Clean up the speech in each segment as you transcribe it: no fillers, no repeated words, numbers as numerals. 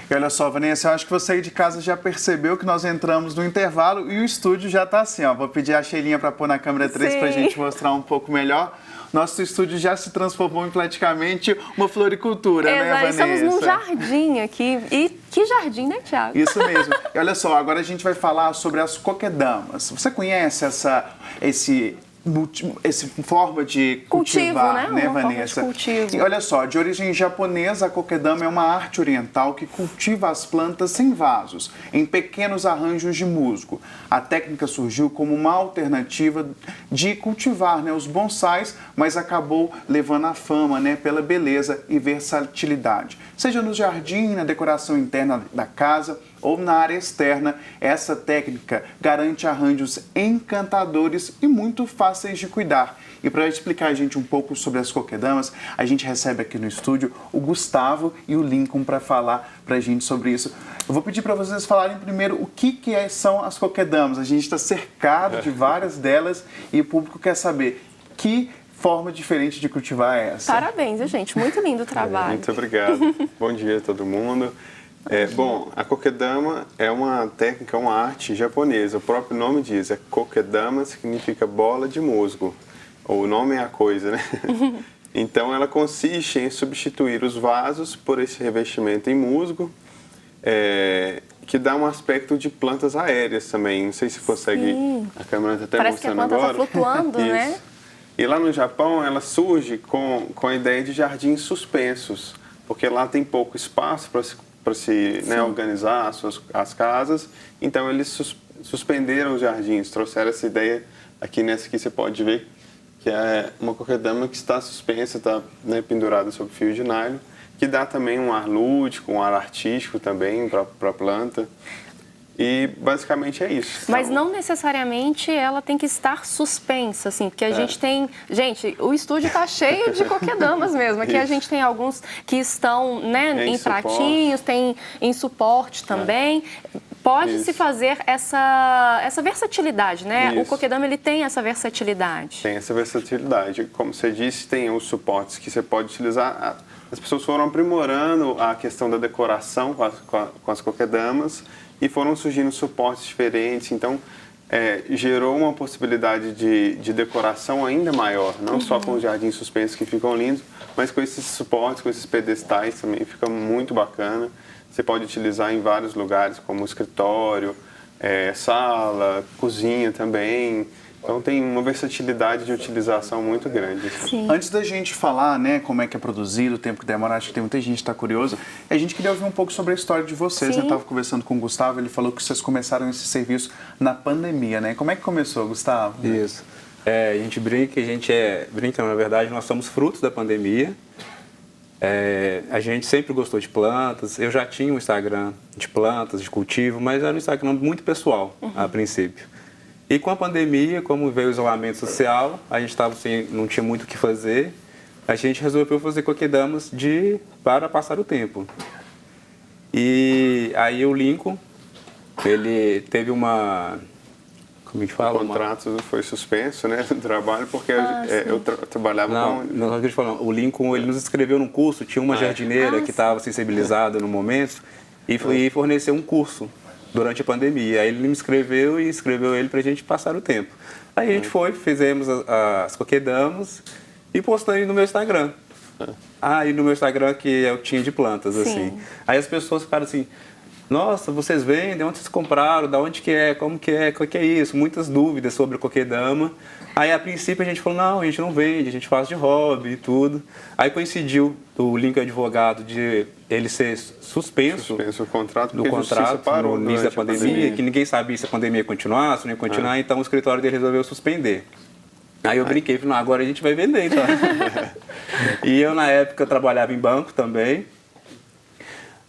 E olha só, Vanessa, eu acho que você aí de casa já percebeu que nós entramos no intervalo e o estúdio já está assim, ó. Vou pedir a Sheilinha para pôr na câmera 3 para a gente mostrar um pouco melhor. Nosso estúdio já se transformou em praticamente uma floricultura, né, Vanessa? Estamos num jardim aqui. E que jardim, né, Thiago? Isso mesmo. E olha só, agora a gente vai falar sobre as coquedamas. Você conhece essa forma de cultivar, né, Vanessa? Cultivo. E olha só, de origem japonesa, a kokedama é uma arte oriental que cultiva as plantas sem vasos, em pequenos arranjos de musgo. A técnica surgiu como uma alternativa de cultivar, né, os bonsais, mas acabou levando a fama, né, pela beleza e versatilidade. Seja no jardim, na decoração interna da casa ou na área externa, essa técnica garante arranjos encantadores e muito fáceis de cuidar. E para explicar a gente um pouco sobre as kokedamas, a gente recebe aqui no estúdio o Gustavo e o Lincoln para falar para a gente sobre isso. Eu vou pedir para vocês falarem primeiro o que são as kokedamas. A gente está cercado de várias delas e o público quer saber que forma diferente de cultivar é essa. Parabéns, gente. Muito lindo o trabalho. Muito obrigado. Bom dia a todo mundo. Bom, a kokedama é uma técnica, uma arte japonesa. O próprio nome diz, kokedama significa bola de musgo. O nome é a coisa, né? Então, ela consiste em substituir os vasos por esse revestimento em musgo, que dá um aspecto de plantas aéreas também. Não sei se consegue... Sim. A câmera está até Parece mostrando agora. Parece que a planta está flutuando, né? E lá no Japão, ela surge com a ideia de jardins suspensos, porque lá tem pouco espaço para se organizar as casas. Então, eles suspenderam os jardins, trouxeram essa ideia. Aqui nessa aqui você pode ver que é uma kokedama que está suspensa, está, né, pendurada sob fio de nylon, que dá também um ar lúdico, um ar artístico também para a planta. E basicamente é isso. Mas não necessariamente ela tem que estar suspensa, assim, porque a gente tem... Gente, o estúdio está cheio de kokedamas mesmo. Aqui a gente tem alguns que estão, né, em pratinhos, tem em suporte também. Pode-se fazer essa versatilidade, né? Isso. O kokedama, ele tem essa versatilidade. Tem essa versatilidade. Como você disse, tem os suportes que você pode utilizar. As pessoas foram aprimorando a questão da decoração com as kokedamas e foram surgindo suportes diferentes. Então, gerou uma possibilidade de decoração ainda maior. Não só com os jardins suspensos que ficam lindos, mas com esses suportes, com esses pedestais também fica muito bacana. Você pode utilizar em vários lugares, como escritório, sala, cozinha também. Então tem uma versatilidade de utilização muito grande. Sim. Antes da gente falar, né, como é que é produzido, o tempo que demora, acho que tem muita gente que está curiosa, a gente queria ouvir um pouco sobre a história de vocês. Eu estava conversando com o Gustavo, ele falou que vocês começaram esse serviço na pandemia, né? Como é que começou, Gustavo? Isso. A gente brinca, na verdade, nós somos frutos da pandemia. A gente sempre gostou de plantas. Eu já tinha um Instagram de plantas, de cultivo, mas era um Instagram muito pessoal, a princípio. E com a pandemia, como veio o isolamento social, a gente não tinha muito o que fazer, a gente resolveu fazer kokedamas para passar o tempo. E aí o Lincoln, ele teve uma... Como a gente fala? O contrato foi suspenso, né, do trabalho, porque eu trabalhava com... Não, o Lincoln, ele nos inscreveu num curso, tinha uma jardineira que estava sensibilizada no momento e forneceu um curso durante a pandemia. Aí ele me inscreveu e inscreveu ele para a gente passar o tempo. Aí a gente fizemos as kokedamas e postei no meu Instagram. E no meu Instagram que eu tinha de plantas, assim. Aí as pessoas ficaram assim... Nossa, vocês vendem? Onde vocês compraram? Da onde que é? Como que é? O que é isso? Muitas dúvidas sobre o kokedama. Aí, a princípio, a gente falou, não, a gente não vende, a gente faz de hobby e tudo. Aí coincidiu o Lincoln advogado de ele ser suspenso o contrato, do contrato no início da pandemia, que ninguém sabia se a pandemia ia continuar, se não ia continuar, então o escritório dele resolveu suspender. Aí eu brinquei, falei, não, agora a gente vai vender, então. E eu, na época, trabalhava em banco também.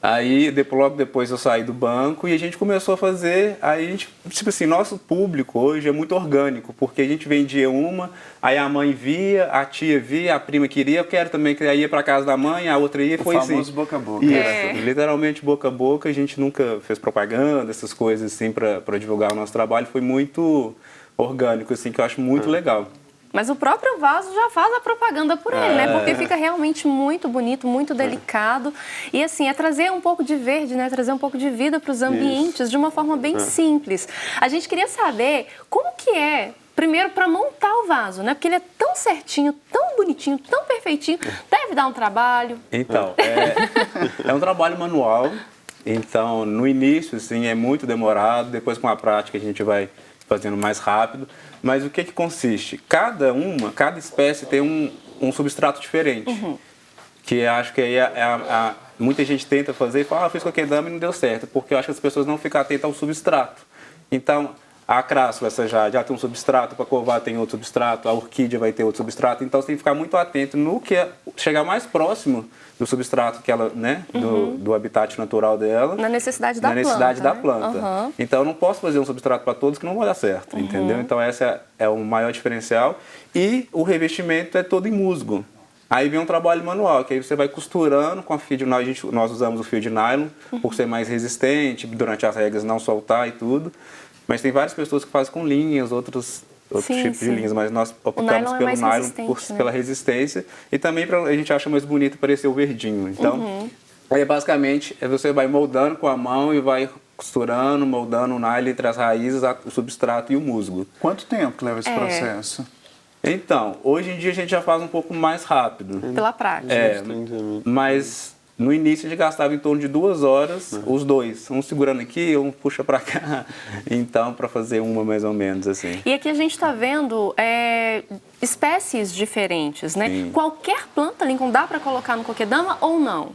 Aí, logo depois eu saí do banco e a gente começou a fazer, aí a gente, tipo assim, nosso público hoje é muito orgânico, porque a gente vendia uma, aí a mãe via, a tia via, a prima queria, eu quero também, que aí ia pra casa da mãe, a outra ia, foi assim. O famoso boca a boca. Isso, literalmente boca a boca, a gente nunca fez propaganda, essas coisas assim, pra divulgar o nosso trabalho, foi muito orgânico, assim, que eu acho muito legal. Mas o próprio vaso já faz a propaganda por ele, né? Porque fica realmente muito bonito, muito delicado. E assim, é trazer um pouco de verde, né? Trazer um pouco de vida para os ambientes de uma forma bem simples. A gente queria saber como que é, primeiro, para montar o vaso, né? Porque ele é tão certinho, tão bonitinho, tão perfeitinho. Deve dar um trabalho. Então, é um trabalho manual. Então, no início, assim, é muito demorado. Depois, com a prática, a gente vai fazendo mais rápido. Mas o que consiste? Cada espécie tem um substrato diferente. Que acho que aí muita gente tenta fazer e fala, fiz coquedama e não deu certo. Porque eu acho que as pessoas não ficam atentas ao substrato. Então, a crassula, essa já tem um substrato, a pacová tem outro substrato, a orquídea vai ter outro substrato. Então, você tem que ficar muito atento no que chegar mais próximo do substrato que ela, né, do habitat natural dela. Na necessidade da planta. Então, eu não posso fazer um substrato para todos que não vai dar certo, entendeu? Então, esse é o maior diferencial. E o revestimento é todo em musgo. Aí vem um trabalho manual, que aí você vai costurando com a fio de nylon. Nós usamos o fio de nylon por ser mais resistente, durante as regras não soltar e tudo. Mas tem várias pessoas que fazem com linhas, outros tipos de linhas, mas nós optamos pelo nylon pela resistência e também a gente acha mais bonito parecer o verdinho. Então, aí basicamente você vai moldando com a mão e vai costurando, moldando o nylon entre as raízes, o substrato e o musgo. Quanto tempo que leva esse processo? Então, hoje em dia a gente já faz um pouco mais rápido. Pela prática. Mas no início a gente gastava em torno de 2 horas, os dois. Um segurando aqui, um puxa pra cá. Então, para fazer uma mais ou menos assim. E aqui a gente está vendo espécies diferentes, né? Sim. Qualquer planta, Lincoln, dá para colocar no coquedama ou não?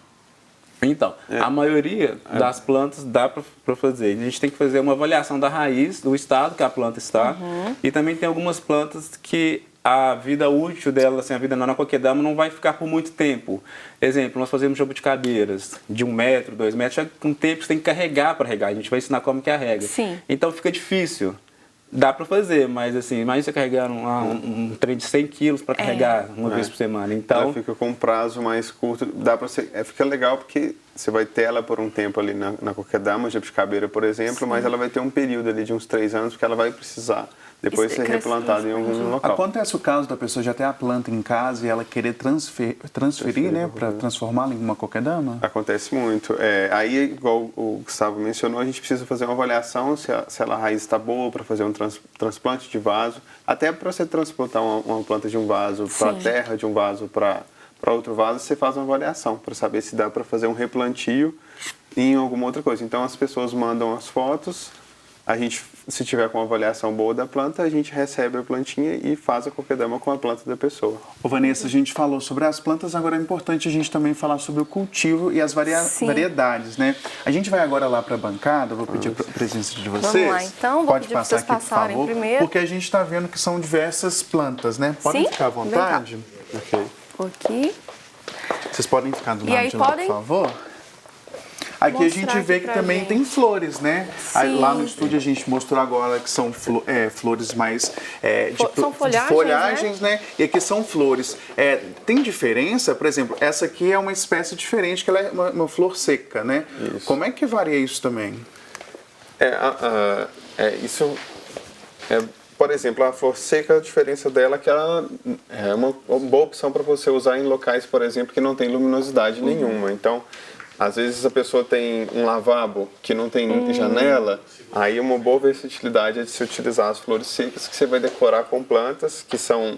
Então, a maioria das plantas dá para fazer. A gente tem que fazer uma avaliação da raiz, do estado que a planta está. E também tem algumas plantas que a vida útil dela, assim, a vida na coquedama não vai ficar por muito tempo. Exemplo, nós fazemos jabuticabeiras de 1 metro, 2 metros, já com tempo você tem que carregar para regar. A gente vai ensinar como que rega. Sim. Então fica difícil. Dá para fazer, mas assim, imagina você carregar um trem de 100 quilos para carregar uma vez por semana. Então ela fica com um prazo mais curto. Dá para fica legal porque você vai ter ela por um tempo ali na coquedama, jabuticabeira, por exemplo, mas ela vai ter um período ali de uns 3 anos porque ela vai precisar depois ser replantada em algum local. Acontece o caso da pessoa já ter a planta em casa e ela querer transferir, né, para transformá-la em uma coquedama? Acontece muito. Aí, igual o Gustavo mencionou, a gente precisa fazer uma avaliação se a raiz está boa para fazer um transplante de vaso, até para você transplantar uma planta de um vaso para a terra, de um vaso para outro vaso, você faz uma avaliação para saber se dá para fazer um replantio em alguma outra coisa. Então, as pessoas mandam as fotos, a gente, se tiver com uma avaliação boa da planta, a gente recebe a plantinha e faz a coquedama com a planta da pessoa. Ô Vanessa, a gente falou sobre as plantas, agora é importante a gente também falar sobre o cultivo e as variedades, né? A gente vai agora lá para a bancada, vou pedir a presença de vocês. Vamos lá, então, Pode pedir passar para vocês aqui, por favor, primeiro. porque a gente está vendo que são diversas plantas, né? Podem ficar à vontade? Ok. Aqui. Vocês podem ficar do E lado aí de lá, podem por favor? Aqui a gente vê que também tem flores, né? Aí, lá no estúdio a gente mostrou agora que são flores mais são folhagens, né? E aqui são flores. Tem diferença? Por exemplo, essa aqui é uma espécie diferente, que ela é uma flor seca, né? Isso. Como é que varia isso também? Por exemplo, a flor seca, a diferença dela é que ela é uma boa opção para você usar em locais, por exemplo, que não tem luminosidade nenhuma. Então, às vezes a pessoa tem um lavabo que não tem janela, aí uma boa versatilidade é de se utilizar as flores secas, que você vai decorar com plantas que são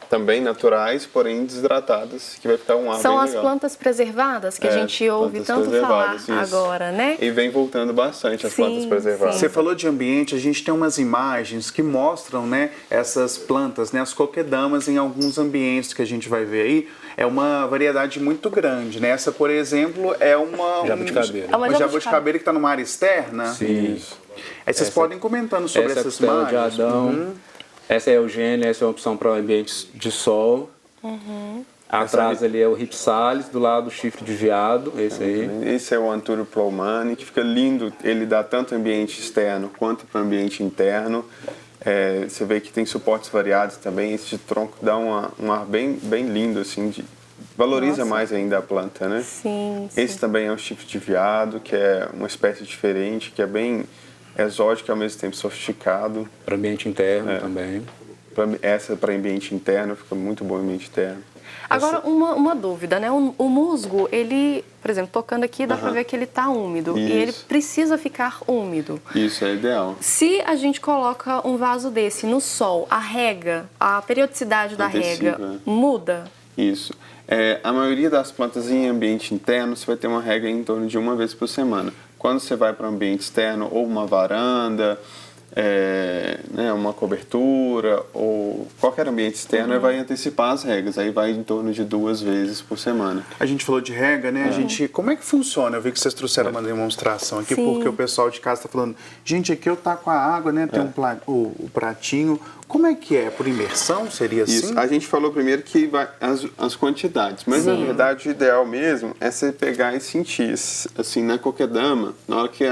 também naturais, porém desidratadas, que vai ficar um ar São bem as legal. plantas preservadas que a gente ouve tanto falar agora, né? E vem voltando bastante as plantas preservadas. Você falou de ambiente, a gente tem umas imagens que mostram, né, essas plantas, né, as coquedamas em alguns ambientes que a gente vai ver aí. É uma variedade muito grande, né? Essa, por exemplo, é uma jabuticabeira. Uma jabuticabeira que está numa área externa. Sim. Aí vocês podem comentando sobre essas costela imagens. de Adão. Essa é a Eugênia, essa é uma opção para ambientes de sol. Atrás ali é o Ripsalis, do lado o chifre de veado, esse aí. Esse é o Anthurium ploumani, que fica lindo. Ele dá tanto ambiente externo quanto para o ambiente interno. Você vê que tem suportes variados também. Esse tronco dá um ar bem lindo, assim, valoriza mais ainda a planta, né? Sim. Esse também é o chifre de veado, que é uma espécie diferente, que é bem exótico e ao mesmo tempo sofisticado. Para ambiente interno também. Essa para ambiente interno, fica muito bom ambiente interno. Agora, uma dúvida, né? O musgo, ele, por exemplo, tocando aqui, dá pra ver que ele tá úmido. Isso. E ele precisa ficar úmido. Isso é ideal. Se a gente coloca um vaso desse no sol, a periodicidade da rega muda? Isso. A maioria das plantas em ambiente interno, você vai ter uma rega em torno de uma vez por semana. Quando você vai para o ambiente externo, ou uma varanda, uma cobertura, ou qualquer ambiente externo, vai antecipar as regas. Aí vai em torno de 2 vezes por semana. A gente falou de rega, né? Como é que funciona? Eu vi que vocês trouxeram uma demonstração aqui, porque o pessoal de casa está falando, gente, aqui eu tá com a água, né? Tem o pratinho. Como é que é? Por imersão? Seria assim? Isso. A gente falou primeiro que vai as quantidades, mas na verdade o ideal mesmo é você pegar e sentir. Assim, na coquedama, na hora que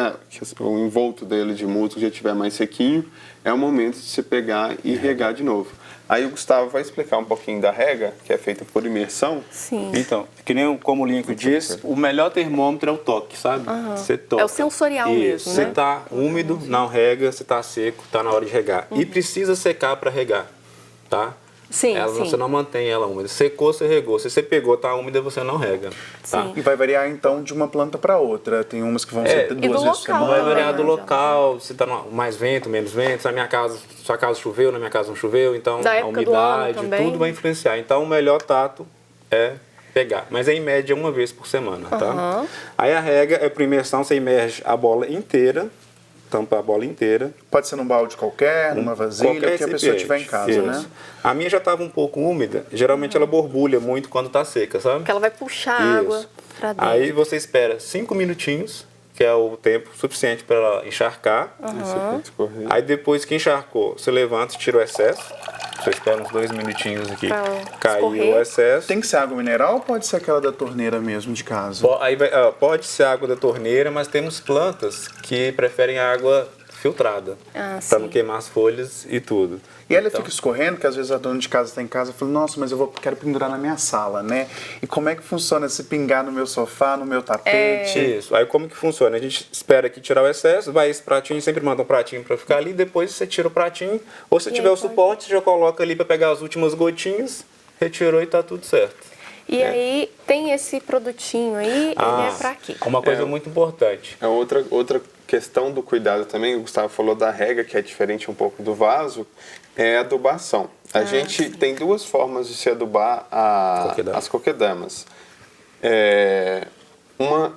o envolto dele de musgo já estiver mais sequinho, é o momento de você pegar e regar de novo. Aí o Gustavo vai explicar um pouquinho da rega, que é feita por imersão. Sim. Então, que nem como o Lincoln disse, o melhor termômetro é o toque, sabe? Você toca. É o sensorial mesmo, Você né? tá úmido, não rega, você tá seco, tá na hora de regar. E precisa secar para regar, tá? Sim, Você não mantém ela úmida. Secou, você regou. Se você pegou, tá úmida, você não rega, tá? Sim. E vai variar, então, de uma planta para outra. Tem umas que vão ser E do 2 vezes por local semana. Vai variar do né? local, se tá mais vento, menos vento. Se na minha casa, sua casa choveu, na minha casa não choveu, então Da a época do ano umidade, também. tudo vai influenciar. Então o melhor tato é pegar, mas é em média uma vez por semana, tá? Aí a rega é por imersão, você imerge a bola inteira, tampa a bola inteira. Pode ser num balde qualquer, numa vasilha, que a pessoa tiver em casa, Isso. né? A minha já estava um pouco úmida, geralmente ela borbulha muito quando está seca, sabe? Porque ela vai puxar a água pra dentro. Aí você espera 5 minutinhos, que é o tempo suficiente para ela encharcar. Aí depois que encharcou, você levanta e tira o excesso. Você espera uns 2 minutinhos aqui, Pra caiu escorrer. o excesso. Tem que ser água mineral ou pode ser aquela da torneira mesmo de casa? Pode ser água da torneira, mas temos plantas que preferem água filtrada, para não queimar as folhas e tudo. E ela fica escorrendo, que às vezes a dona de casa está em casa e fala, nossa, mas quero pendurar na minha sala, né? E como é que funciona se pingar no meu sofá, no meu tapete? Isso. Aí como que funciona? A gente espera aqui tirar o excesso, vai esse pratinho, sempre manda um pratinho para ficar ali, depois você tira o pratinho, ou se tiver o suporte, você já coloca ali para pegar as últimas gotinhas, retirou e tá tudo certo. E aí tem esse produtinho aí, ele é pra quê? Uma coisa muito importante. É outra questão do cuidado também, o Gustavo falou da rega, que é diferente um pouco do vaso, é a adubação. A gente tem 2 formas de se adubar as coquedamas.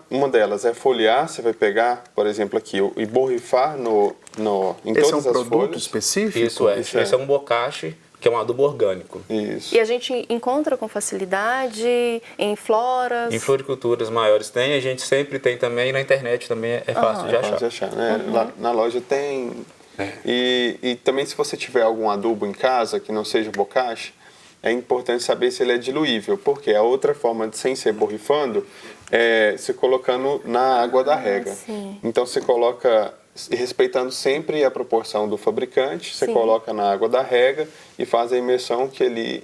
Uma delas é folhear, você vai pegar, por exemplo, aqui, e borrifar em Esse todas é um as produto folhas. específico? Esse é um bocache, que é um adubo orgânico. Isso. E a gente encontra com facilidade em floras? Em floriculturas maiores tem, a gente sempre tem também, na internet também é fácil de achar. Pode achar, né? Lá na loja tem. E também, se você tiver algum adubo em casa que não seja bocache, é importante saber se ele é diluível, porque a outra forma de sem ser borrifando é se colocando na água da rega. Sim. Então você coloca, respeitando sempre a proporção do fabricante, você coloca na água da rega e faz a imersão que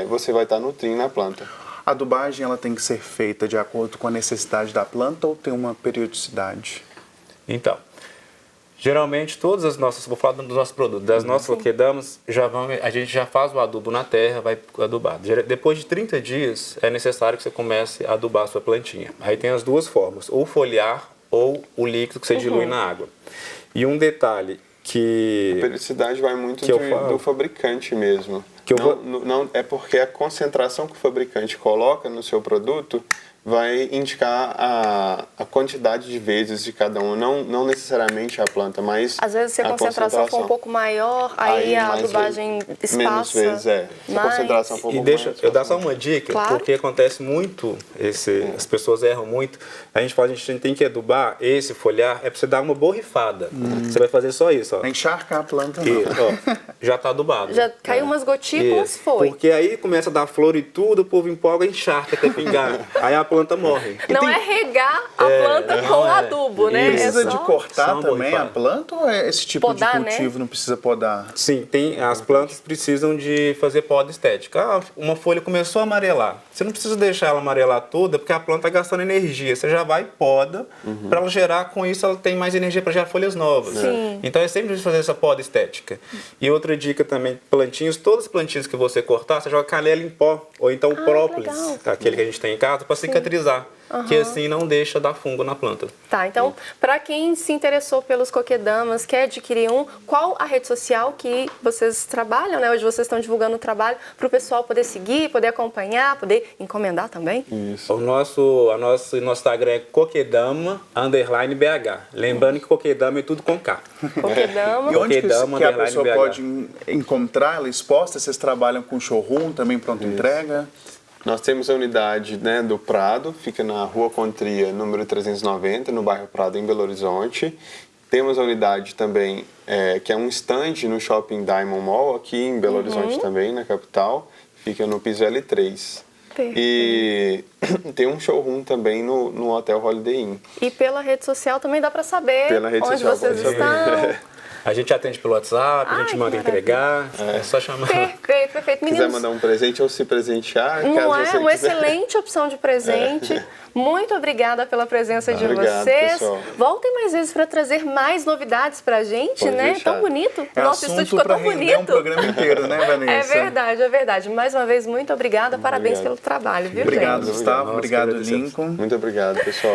você vai estar nutrindo na planta. A adubagem ela tem que ser feita de acordo com a necessidade da planta ou tem uma periodicidade? Então, geralmente todas as nossas, vou falar dos nossos produtos, das nossas coquedamas, a gente já faz o adubo na terra, vai adubar. Depois de 30 dias é necessário que você comece a adubar a sua plantinha. Aí tem as 2 formas, ou folhear ou o líquido que você dilui na água. E um detalhe que... A periodicidade vai muito que eu falo. do fabricante mesmo. Que eu não, é porque a concentração que o fabricante coloca no seu produto vai indicar a quantidade de vezes de cada um, não necessariamente a planta, mas às vezes se a concentração for um pouco maior, aí a adubagem espaça menos vezes, Se a concentração for um pouco maior, eu dar só uma dica, porque acontece muito, as pessoas erram muito, a gente tem que adubar, folhar, é para você dar uma borrifada. Você vai fazer só isso, ó. Não encharcar a planta, não. Isso, ó, já tá adubado. Já caiu umas gotículas, foi. Porque aí começa a dar flor e tudo, o povo empolga e encharca até pingar. Aí a planta morre. Não é regar a planta com adubo, né? Precisa É de só... cortar só também a borrifar. planta ou é esse tipo Podar, de cultivo não precisa podar? Sim, as plantas precisam de fazer poda estética. Ah, uma folha começou a amarelar. Você não precisa deixar ela amarelar toda, porque a planta está gastando energia. Você já vai e poda, para ela gerar, com isso ela tem mais energia para gerar folhas novas. Sim. Então é sempre preciso fazer essa poda estética. E outra dica também, plantinhos, todas as plantinhas que você cortar, você joga canela em pó, ou então própolis, legal. aquele que a gente tem em casa, para cicatrizar. Que assim não deixa dar fungo na planta. Tá, então, para quem se interessou pelos coquedamas, quer adquirir um, qual a rede social que vocês trabalham, né? Hoje vocês estão divulgando o trabalho para o pessoal poder seguir, poder acompanhar, poder encomendar também? Isso. O nosso Instagram é coquedama_BH. Lembrando que coquedama é tudo com K. Coquedama. E onde que a Coquedama pessoa BH. pode encontrar ela exposta? Vocês trabalham com showroom, também pronto entrega? Nós temos a unidade, né, do Prado, fica na Rua Contria, número 390, no bairro Prado, em Belo Horizonte. Temos a unidade também, que é um stand no Shopping Diamond Mall, aqui em Belo Horizonte também, na capital. Fica no piso L3. Perfeito. E tem um showroom também no Hotel Holiday Inn. E pela rede social também dá para saber Pela rede onde social vocês pode saber. estão. A gente atende pelo WhatsApp, a gente Ai, manda que entregar, é só chamar. Perfeito, perfeito. Se quiser Meninos, mandar um presente ou se presentear, não caso é você uma quiser. excelente opção de presente. Muito obrigada pela presença de Obrigado, vocês. pessoal. Voltem mais vezes para trazer mais novidades pra gente, Pode né? deixar. Tão bonito. É Nosso estúdio assunto ficou para tão render um bonito. programa inteiro, né, É Vanessa? verdade, é verdade. Mais uma vez, muito obrigada. Parabéns pelo trabalho, viu, Obrigado, gente? Gustavo. Nós que Obrigado, agradecemos. Lincoln. Muito obrigado, pessoal.